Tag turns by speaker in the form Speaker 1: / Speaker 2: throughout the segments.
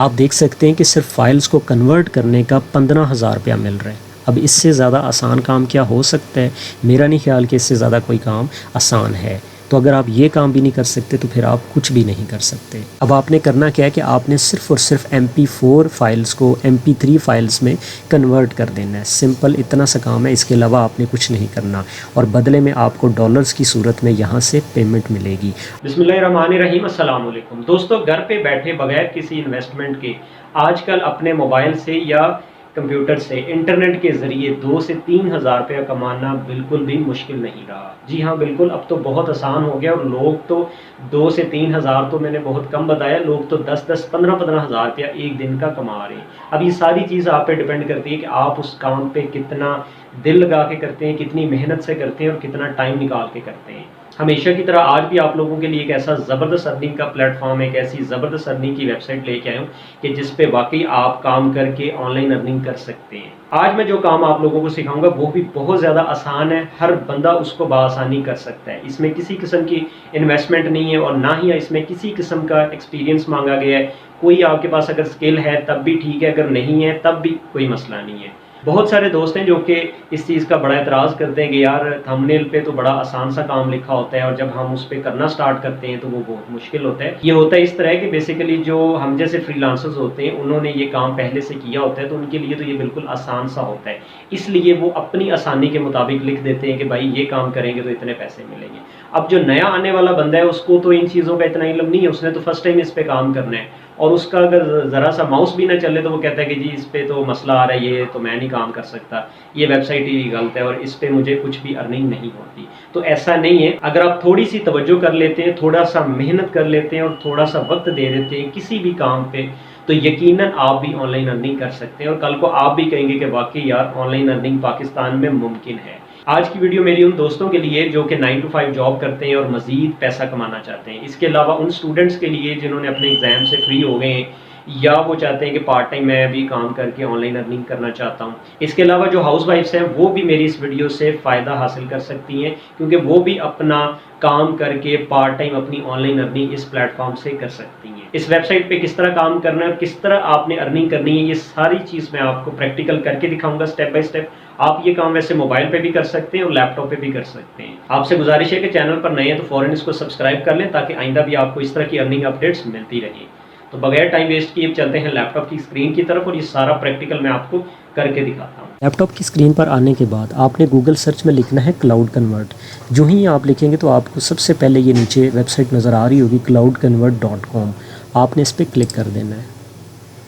Speaker 1: आप देख सकते हैं कि सिर्फ फाइल्स को कन्वर्ट करने का 15,000 रुपया मिल रहा है। अब इससे ज़्यादा आसान काम क्या हो सकता है? मेरा नहीं ख्याल कि इससे ज़्यादा कोई काम आसान है। तो अगर आप ये काम भी नहीं कर सकते तो फिर आप कुछ भी नहीं कर सकते। अब आपने करना क्या है कि आपने सिर्फ़ और सिर्फ MP4 फाइल्स को MP3 फाइल्स में कन्वर्ट कर देना है। सिंपल इतना सा काम है, इसके अलावा आपने कुछ नहीं करना और बदले में आपको डॉलर्स की सूरत में यहाँ से पेमेंट मिलेगी। बिस्मिल्लाहिर्रहमानिर्रहीम, अस्सलाम वालेकुम। दोस्तों, घर पे बैठे बगैर किसी इन्वेस्टमेंट के आजकल अपने मोबाइल से या कंप्यूटर से इंटरनेट के ज़रिए 2 से 3 हज़ार रुपया कमाना बिल्कुल भी मुश्किल नहीं रहा। जी हाँ, बिल्कुल, अब तो बहुत आसान हो गया और लोग तो 2 से 3 हज़ार तो मैंने बहुत कम बताया, लोग तो 10-10, 15-15 हज़ार रुपया एक दिन का कमा रहे हैं। अब ये सारी चीज़ आप पे डिपेंड करती है कि आप उस काम पे कितना दिल लगा के करते हैं, कितनी मेहनत से करते हैं और कितना टाइम निकाल के करते हैं। हमेशा की तरह आज भी आप लोगों के लिए एक ऐसा ज़बरदस्त अर्निंग का प्लेटफॉर्म, एक ऐसी ज़बरदस्त अर्निंग की वेबसाइट लेके आया हूँ कि जिस पे वाकई आप काम करके ऑनलाइन अर्निंग कर सकते हैं। आज मैं जो काम आप लोगों को सिखाऊंगा वो भी बहुत ज़्यादा आसान है, हर बंदा उसको बआसानी कर सकता है। इसमें किसी किस्म की इन्वेस्टमेंट नहीं है और ना ही इसमें किसी किस्म का एक्सपीरियंस मांगा गया है। कोई आपके पास अगर स्किल है तब भी ठीक है, अगर नहीं है तब भी कोई मसला नहीं है। बहुत सारे दोस्त हैं जो कि इस चीज़ का बड़ा एतराज़ करते हैं कि यार थंबनेल पे तो बड़ा आसान सा काम लिखा होता है और जब हम उस पे करना स्टार्ट करते हैं तो वो बहुत मुश्किल होता है। ये होता है इस तरह कि बेसिकली जो हम जैसे फ्रीलांसर्स होते हैं उन्होंने ये काम पहले से किया होता है तो उनके लिए तो ये बिल्कुल आसान सा होता है, इसलिए वो अपनी आसानी के मुताबिक लिख देते हैं कि भाई ये काम करेंगे तो इतने पैसे मिलेंगे। अब जो नया आने वाला बंदा है उसको तो इन चीज़ों का इतना इल्म नहीं है, उसने तो फर्स्ट टाइम इस पे काम करना है और उसका अगर ज़रा सा माउस भी ना चले तो वो कहता है कि जी इस पे तो मसला आ रहा है, ये तो मैं नहीं काम कर सकता, ये वेबसाइट ही गलत है और इस पे मुझे कुछ भी अर्निंग नहीं होती। तो ऐसा नहीं है, अगर आप थोड़ी सी तवज्जो कर लेते हैं, थोड़ा सा मेहनत कर लेते हैं और थोड़ा सा वक्त दे देते हैं किसी भी काम पे, तो यकीनन आप भी ऑनलाइन अर्निंग कर सकते हैं और कल को आप भी कहेंगे कि वाकई यार ऑनलाइन अर्निंग पाकिस्तान में मुमकिन है। आज की वीडियो मेरी उन दोस्तों के लिए जो कि 9 to 5 जॉब करते हैं और मज़ीद पैसा कमाना चाहते हैं। इसके अलावा उन स्टूडेंट्स के लिए जिन्होंने अपने एग्ज़ाम से फ्री हो गए हैं या वो चाहते हैं कि पार्ट टाइम मैं भी काम करके ऑनलाइन अर्निंग करना चाहता हूँ। इसके अलावा जो हाउस वाइफ्स हैं वो भी मेरी इस वीडियो से फ़ायदा हासिल कर सकती हैं क्योंकि वो भी अपना काम करके पार्ट टाइम अपनी ऑनलाइन अर्निंग इस प्लेटफॉर्म से कर सकती हैं। इस वेबसाइट पे किस तरह काम करना है और किस तरह आपने अर्निंग करनी है, ये सारी चीज़ मैं आपको प्रैक्टिकल करके दिखाऊंगा स्टेप बाय स्टेप। आप ये काम वैसे मोबाइल पे भी कर सकते हैं और लैपटॉप पे भी कर सकते हैं। आपसे गुजारिश है कि चैनल पर नए हैं तो फ़ौरन इसको सब्सक्राइब कर लें ताकि आइंदा भी आपको इस तरह की अर्निंग अपडेट्स मिलती रहें। तो बगैर टाइम वेस्ट किए चलते हैं लैपटॉप की स्क्रीन की तरफ और ये सारा प्रैक्टिकल मैं आपको करके दिखाता हूँ। लैपटॉप की स्क्रीन पर आने के बाद आपने गूगल सर्च में लिखना है क्लाउड कन्वर्ट। जो ही आप लिखेंगे तो आपको सबसे पहले ये नीचे वेबसाइट नज़र आ रही होगी cloudconvert.com। आपने इस पर क्लिक कर देना है।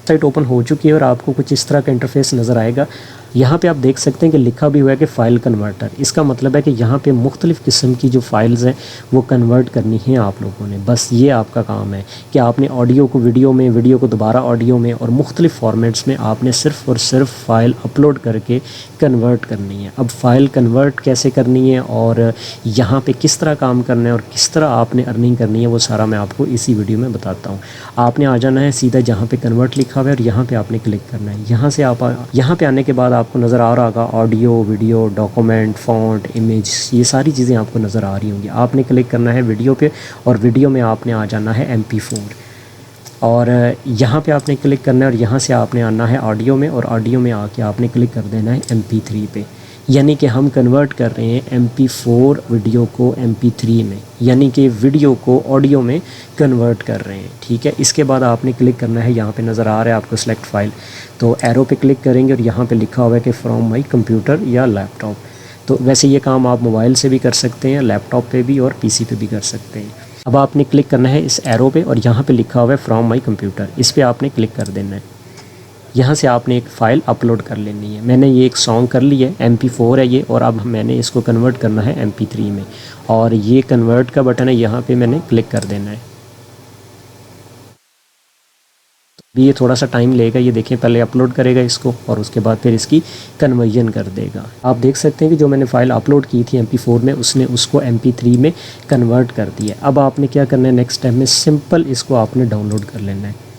Speaker 1: साइट ओपन हो चुकी है और आपको कुछ इस तरह का इंटरफेस नज़र आएगा। यहाँ पे आप देख सकते हैं कि लिखा भी हुआ है कि फ़ाइल कन्वर्टर। इसका मतलब है कि यहाँ पे मुख्तलिफ़ किस्म की जो फ़ाइल्स हैं वो कन्वर्ट करनी है आप लोगों ने। बस ये आपका काम है कि आपने ऑडियो को वीडियो में, वीडियो को दोबारा ऑडियो में और मुख्तलिफ़ फॉर्मेट्स में आपने सिर्फ़ और सिर्फ फ़ाइल अपलोड करके कन्वर्ट करनी है। अब फ़ाइल कन्वर्ट कैसे करनी है और यहाँ पर किस तरह काम करना है और किस तरह आपने अर्निंग करनी है वो सारा मैं आपको इसी वीडियो में बताता हूँ। आपने आ जाना है सीधा जहाँ पर कन्वर्ट लिखा हुआ है और यहाँ पर आपने क्लिक करना है। यहाँ से आप यहाँ पर आने के बाद आपको नज़र आ रहा होगा audio, video, document, font, image, ये सारी चीज़ें आपको नज़र आ रही होंगी। आपने क्लिक करना है वीडियो पे और वीडियो में आपने आ जाना है MP4 और यहाँ पे आपने क्लिक करना है और यहाँ से आपने आना है ऑडियो में और ऑडियो में आके आपने क्लिक कर देना है MP3 पे। यानी कि हम कन्वर्ट कर रहे हैं MP4 वीडियो को MP3 में, यानी कि वीडियो को ऑडियो में कन्वर्ट कर रहे हैं। ठीक है, इसके बाद आपने क्लिक करना है, यहाँ पे नज़र आ रहा है आपको सेलेक्ट फ़ाइल, तो एरो पे क्लिक करेंगे और यहाँ पे लिखा हुआ है कि फ्रॉम माई कंप्यूटर या लैपटॉप। तो वैसे ये काम आप मोबाइल से भी कर सकते हैं, लैपटॉप पे भी और PC पे भी कर सकते हैं। अब आपने क्लिक करना है इस एरो पे और यहाँ पे लिखा हुआ है फ्रॉम माई कंप्यूटर, इस पर आपने क्लिक कर देना है। यहाँ से आपने एक फ़ाइल अपलोड कर लेनी है। मैंने ये एक सॉन्ग कर ली है, MP4 है ये, और अब मैंने इसको कन्वर्ट करना है MP3 में और ये कन्वर्ट का बटन है, यहाँ पे मैंने क्लिक कर देना है। भी ये थोड़ा सा टाइम लेगा, ये देखें पहले अपलोड करेगा इसको और उसके बाद फिर इसकी कन्वर्जन कर देगा। आप देख सकते हैं कि जो मैंने फ़ाइल अपलोड की थी MP4 में, उसने उसको MP3 में कन्वर्ट कर दिया। अब आपने क्या करना है, नेक्स्ट स्टेप में सिंपल इसको आपने डाउनलोड कर लेना है।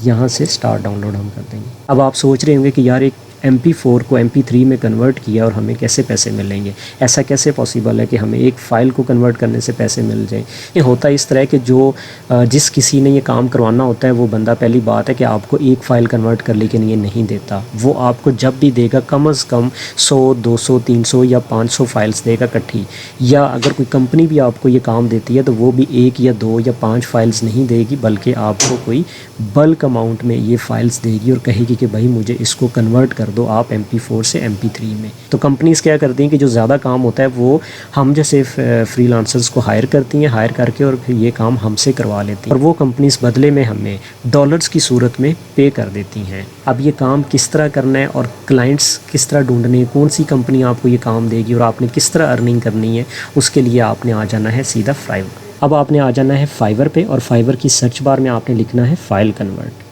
Speaker 1: यहाँ से स्टार्ट डाउनलोड हम कर देंगे। अब आप सोच रहे होंगे कि यार एक MP4 को MP3 में कन्वर्ट किया और हमें कैसे पैसे मिलेंगे, ऐसा कैसे पॉसिबल है कि हमें एक फ़ाइल को कन्वर्ट करने से पैसे मिल जाए। ये होता इस तरह कि जो जिस किसी ने ये काम करवाना होता है वो बंदा, पहली बात है कि आपको एक फ़ाइल कन्वर्ट कर लेकिन ये नहीं देता, वो आपको जब भी देगा कम से कम 100 200 300 या 500 फाइल्स देगा इकट्ठी। या अगर कोई कंपनी भी आपको ये काम देती है तो वो भी 1 या 2 या 5 फाइल्स नहीं देगी, बल्कि आपको कोई बल्क अमाउंट में ये फाइल्स देगी और कहेगी कि भाई मुझे इसको कन्वर्ट कर दो आप MP4 से MP3 में। तो कंपनीज़ क्या करती हैं कि जो ज़्यादा काम होता है वो हम जैसे फ्रीलांसर्स को हायर करती हैं, हायर करके और फिर ये काम हमसे करवा लेती हैं और वो कंपनीज़ बदले में हमें डॉलर्स की सूरत में पे कर देती हैं। अब ये काम किस तरह करना है और क्लाइंट्स किस तरह ढूंढने, कौन सी कंपनी आपको ये काम देगी और आपने किस तरह अर्निंग करनी है, उसके लिए आपने आ जाना है सीधा फाइवर। अब आपने आ जाना है फाइवर पे और फाइवर की सर्च बार में आपने लिखना है फ़ाइल कन्वर्ट।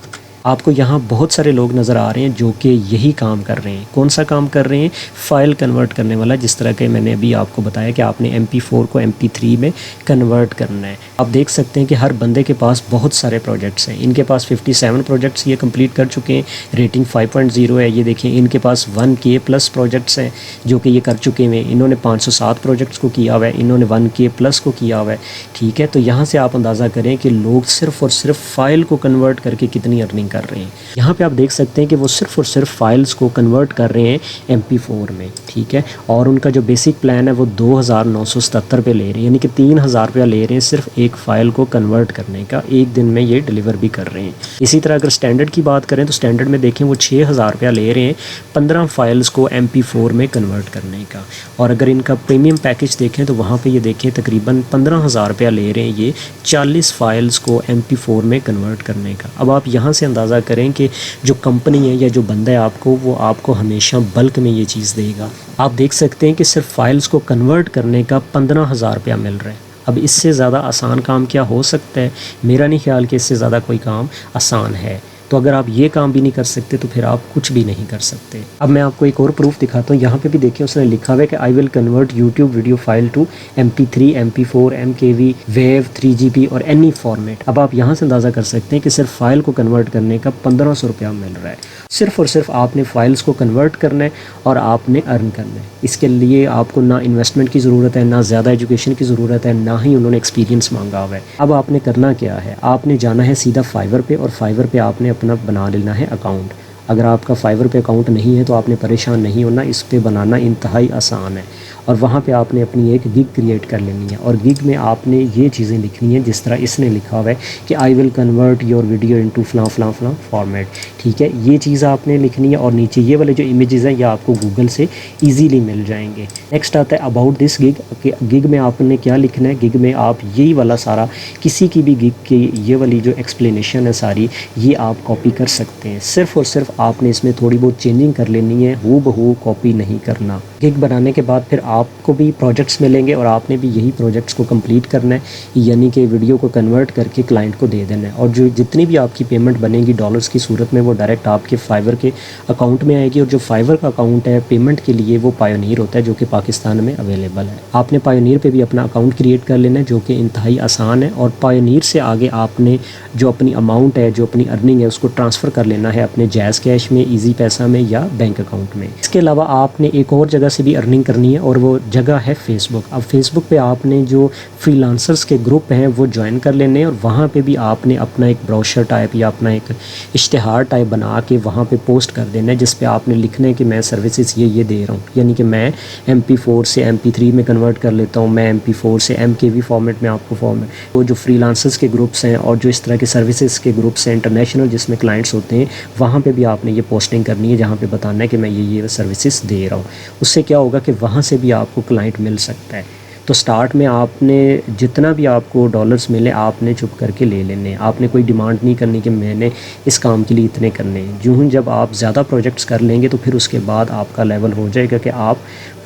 Speaker 1: आपको यहाँ बहुत सारे लोग नज़र आ रहे हैं जो कि यही काम कर रहे हैं। कौन सा काम कर रहे हैं? फ़ाइल कन्वर्ट करने वाला, जिस तरह के मैंने अभी आपको बताया कि आपने MP4 को MP3 में कन्वर्ट करना है। आप देख सकते हैं कि हर बंदे के पास बहुत सारे प्रोजेक्ट्स हैं। इनके पास 57 प्रोजेक्ट्स ये कंप्लीट कर चुके हैं, रेटिंग 5.0 है। ये देखिए इनके पास 1K प्लस प्रोजेक्ट्स हैं जो कि ये कर चुके हैं। इन्होंने 507 प्रोजेक्ट्स को किया हुआ है, इन्होंने 1K प्लस को किया हुआ है। ठीक है, तो यहाँ से आप अंदाज़ा करें कि लोग सिर्फ़ और सिर्फ फ़ाइल को कन्वर्ट करके कितनी अर्निंग कर रहे हैं। यहाँ पे आप देख सकते हैं कि वो सिर्फ़ और सिर्फ फाइल्स को कन्वर्ट कर रहे हैं MP4 में। ठीक है, और उनका जो बेसिक प्लान है वो 2977 पे ले रहे हैं, यानी कि 3000 रुपया ले रहे हैं सिर्फ एक फ़ाइल को कन्वर्ट करने का। एक दिन में ये डिलीवर भी कर रहे हैं। इसी तरह अगर स्टैंडर्ड की बात करें तो स्टैंडर्ड में देखें वो 6000 रुपया ले रहे हैं 15 फाइल्स को MP4 में कन्वर्ट करने का। और अगर इनका प्रीमियम पैकेज देखें तो वहाँ पर ये देखें तकरीबन 15000 रुपया ले रहे हैं ये 40 फाइल्स को MP4 में कन्वर्ट करने का। अब आप यहाँ से अंदाज़ा करें कि जो कंपनी है या जो बंदा है आपको, वो आपको हमेशा बल्क में ये चीज़ देगा। आप देख सकते हैं कि सिर्फ फाइल्स को कन्वर्ट करने का 15000 रुपया मिल रहा है। अब इससे ज़्यादा आसान काम क्या हो सकता है? मेरा नहीं ख्याल कि इससे ज़्यादा कोई काम आसान है। तो अगर आप ये काम भी नहीं कर सकते तो फिर आप कुछ भी नहीं कर सकते। अब मैं आपको एक और प्रूफ दिखाता हूँ। यहाँ पे भी देखिए उसने लिखा हुआ है कि I will convert YouTube video file to MP3, MP4, MKV, वेव, 3GB और एनी फॉर्मेट। अब आप यहाँ से अंदाज़ा कर सकते हैं कि सिर्फ फाइल को कन्वर्ट करने का 1500 रुपया मिल रहा है। सिर्फ और सिर्फ आपने फाइल्स को कन्वर्ट करना है और आपने अर्न करना है। इसके लिए आपको ना इन्वेस्टमेंट की ज़रूरत है, ना ज़्यादा एजुकेशन की ज़रूरत है, ना ही उन्होंने एक्सपीरियंस मांगा हुआ है। अब आपने करना क्या है? आपने जाना है सीधा फाइवर पे और फाइवर पे आपने अपना बना लेना है अकाउंट। अगर आपका फाइवर पे अकाउंट नहीं है तो आपने परेशान नहीं होना, इस पे बनाना इंतहाई आसान है। और वहाँ पे आपने अपनी एक गिग क्रिएट कर लेनी है और गिग में आपने ये चीज़ें लिखनी है जिस तरह इसने लिखा हुआ है कि I will convert your video into फलां फलां फलां फॉर्मेट। ठीक है, ये चीज़ आपने लिखनी है और नीचे ये वाले जो इमेजेस हैं ये आपको गूगल से इजीली मिल जाएंगे। नेक्स्ट आता है अबाउट दिस गिग। गिग में आपने क्या लिखना है? गिग में आप यही वाला सारा, किसी की भी गिग की ये वाली जो एक्सप्लेनेशन है सारी, ये आप कॉपी कर सकते हैं। सिर्फ़ और सिर्फ आपने इसमें थोड़ी बहुत चेंजिंग कर लेनी है, हूबहू कॉपी नहीं करना। गिग बनाने के बाद फिर आपको भी प्रोजेक्ट्स मिलेंगे और आपने भी यही प्रोजेक्ट्स को कंप्लीट करना है, यानी कि वीडियो को कन्वर्ट करके क्लाइंट को दे देना है। और जो जितनी भी आपकी पेमेंट बनेगी डॉलर्स की सूरत में वो डायरेक्ट आपके फाइवर के अकाउंट में आएगी। और जो फाइवर का अकाउंट है पेमेंट के लिए वो पायोनीर होता है जो कि पाकिस्तान में अवेलेबल है। आपने पायोनीर पे भी अपना अकाउंट क्रिएट कर लेना है जो कि इंतहाई आसान है। और पायोनीर से आगे आपने जो अपनी अमाउंट है, जो अपनी अर्निंग है, उसको ट्रांसफ़र कर लेना है अपने जैज़ कैश में, ईजी पैसा में या बैंक अकाउंट में। इसके अलावा आपने एक और जगह से भी अर्निंग करनी है और वो जगह है फेसबुक। अब फेसबुक पे आपने जो फ्रीलांसर्स के ग्रुप हैं वो ज्वाइन कर लेने हैं और वहाँ पे भी आपने अपना एक ब्रोशर टाइप या अपना एक इश्तिहार टाइप बना के वहाँ पे पोस्ट कर देना है, जिस पे आपने लिखना है कि मैं सर्विसेज ये दे रहा हूँ। यानी कि मैं MP4 से MP3 में कन्वर्ट कर लेता हूँ, मैं MP4 से MKV फॉर्मेट में आपको फॉर्मेट। वो जो फ्रीलांसर्स के ग्रुप्स हैं और जो इस तरह के सर्विसेज के ग्रुप्स हैं इंटरनेशनल जिसमें क्लाइंट्स होते हैं, वहाँ पर भी आपने ये पोस्टिंग करनी है जहाँ पर बताना है कि मैं ये सर्विसेज दे रहा हूँ। उससे क्या होगा कि वहाँ से भी आपको क्लाइंट मिल सकता है। तो स्टार्ट में आपने जितना भी आपको डॉलर्स मिले आपने चुप करके ले लेने। आपने कोई डिमांड नहीं करनी कि मैंने इस काम के लिए इतने करने हैं। यूँ ही जब आप ज़्यादा प्रोजेक्ट्स कर लेंगे तो फिर उसके बाद आपका लेवल हो जाएगा कि आप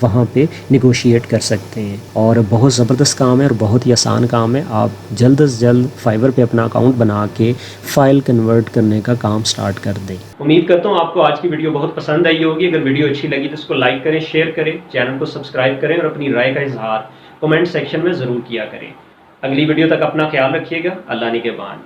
Speaker 1: वहाँ पे निगोशिएट कर सकते हैं। और बहुत ज़बरदस्त काम है और बहुत ही आसान काम है। आप जल्द से जल्द फाइवर पे अपना अकाउंट बना के फ़ाइल कन्वर्ट करने का काम स्टार्ट कर दें। उम्मीद करता हूँ आपको आज की वीडियो बहुत पसंद आई होगी। अगर वीडियो अच्छी लगी तो उसको लाइक करें, शेयर करें, चैनल को सब्सक्राइब करें और अपनी राय का इजहार कमेंट सेक्शन में ज़रूर किया करें। अगली वीडियो तक अपना ख्याल रखिएगा। अल्लाह निगहबान।